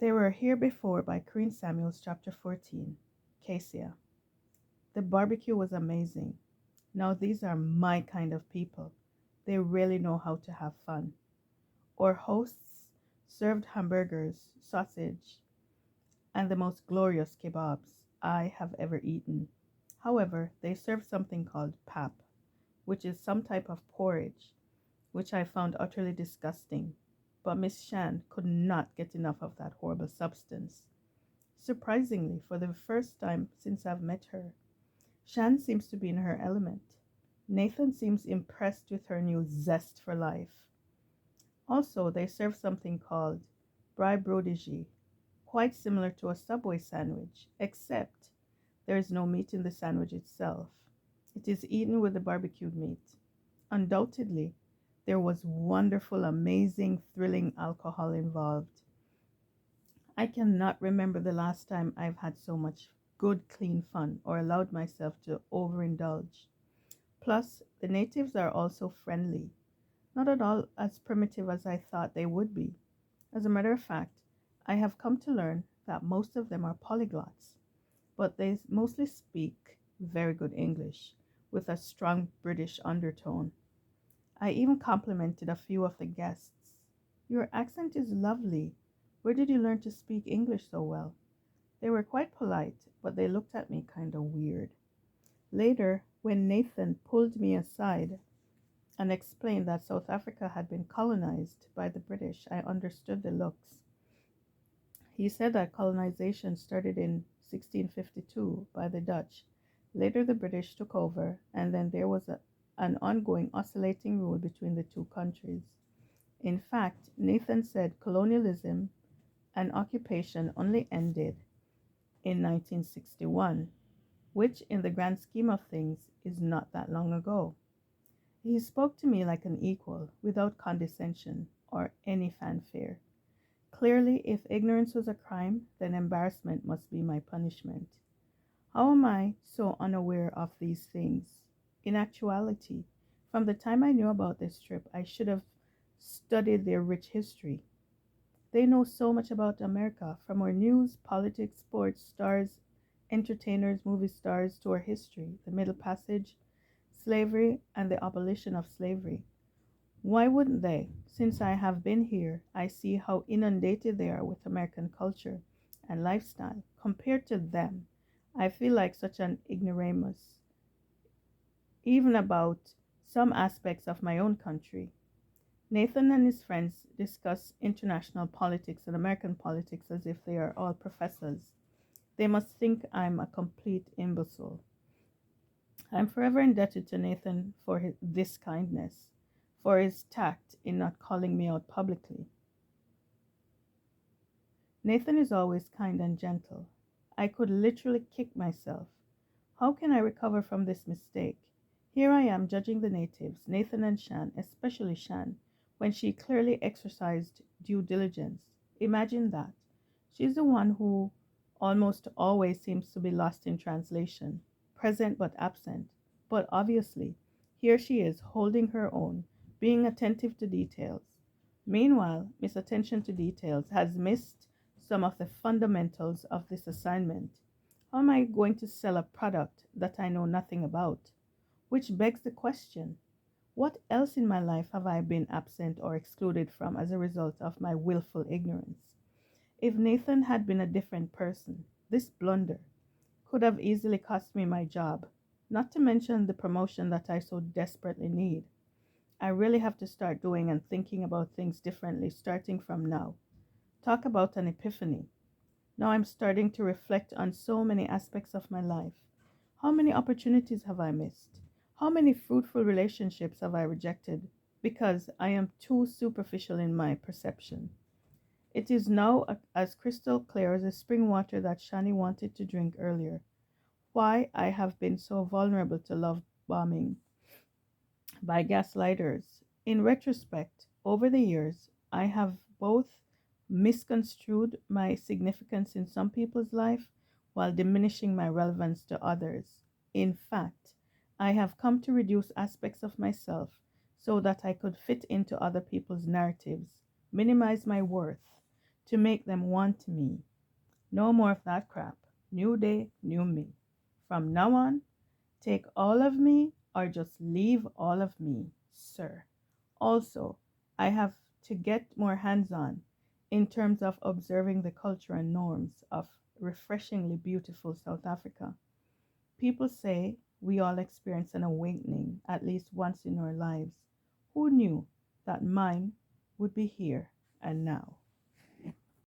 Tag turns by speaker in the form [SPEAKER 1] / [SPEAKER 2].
[SPEAKER 1] They were here before by Queen Samuels chapter 14. Cassia. The barbecue was amazing. Now these are my kind of people. They really know how to have fun. Our hosts served hamburgers, sausage, and the most glorious kebabs I have ever eaten. However, they served something called pap, which is some type of porridge, which I found utterly disgusting. But Miss Shan could not get enough of that horrible substance. Surprisingly, for the first time since I've met her, Shan seems to be in her element. Nathan seems impressed with her new zest for life. Also, they serve something called brie brodige, quite similar to a Subway sandwich, except there is no meat in the sandwich itself. It is eaten with the barbecued meat. Undoubtedly, there was wonderful, amazing, thrilling alcohol involved. I cannot remember the last time I've had so much good, clean fun or allowed myself to overindulge. Plus, the natives are also friendly, not at all as primitive as I thought they would be. As a matter of fact, I have come to learn that most of them are polyglots, but they mostly speak very good English with a strong British undertone. I even complimented a few of the guests. Your accent is lovely. Where did you learn to speak English so well? They were quite polite, but they looked at me kind of weird. Later, when Nathan pulled me aside and explained that South Africa had been colonized by the British, I understood the looks. He said that colonization started in 1652 by the Dutch. Later, the British took over, and then there was an ongoing oscillating rule between the two countries. In fact, Nathan said colonialism and occupation only ended in 1961, which, in the grand scheme of things, is not that long ago. He spoke to me like an equal, without condescension or any fanfare. Clearly, if ignorance was a crime, then embarrassment must be my punishment. How am I so unaware of these things? In actuality, from the time I knew about this trip, I should have studied their rich history. They know so much about America, from our news, politics, sports, stars, entertainers, movie stars, to our history, the Middle Passage, slavery, and the abolition of slavery. Why wouldn't they? Since I have been here, I see how inundated they are with American culture and lifestyle. Compared to them, I feel like such an ignoramus, even about some aspects of my own country. Nathan and his friends discuss international politics and American politics as if they are all professors. They must think I'm a complete imbecile. I'm forever indebted to Nathan for this kindness, for his tact in not calling me out publicly. Nathan is always kind and gentle. I could literally kick myself. How can I recover from this mistake? Here I am judging the natives, Nathan and Shan, especially Shan, when she clearly exercised due diligence. Imagine that. She's the one who almost always seems to be lost in translation, present but absent. But obviously, here she is holding her own, being attentive to details. Meanwhile, Miss Attention to Details has missed some of the fundamentals of this assignment. How am I going to sell a product that I know nothing about? Which begs the question, what else in my life have I been absent or excluded from as a result of my willful ignorance? If Nathan had been a different person, this blunder could have easily cost me my job, not to mention the promotion that I so desperately need. I really have to start doing and thinking about things differently starting from now. Talk about an epiphany. Now I'm starting to reflect on so many aspects of my life. How many opportunities have I missed? How many fruitful relationships have I rejected because I am too superficial in my perception? It is now as crystal clear as the spring water that Shani wanted to drink earlier. Why I have been so vulnerable to love bombing by gaslighters. In retrospect, over the years, I have both misconstrued my significance in some people's life while diminishing my relevance to others. In fact, I have come to reduce aspects of myself so that I could fit into other people's narratives, minimize my worth, to make them want me. No more of that crap. New day, new me. From now on, take all of me or just leave all of me, sir. Also, I have to get more hands on in terms of observing the culture and norms of refreshingly beautiful South Africa. People say we all experience an awakening at least once in our lives. Who knew that mine would be here and now?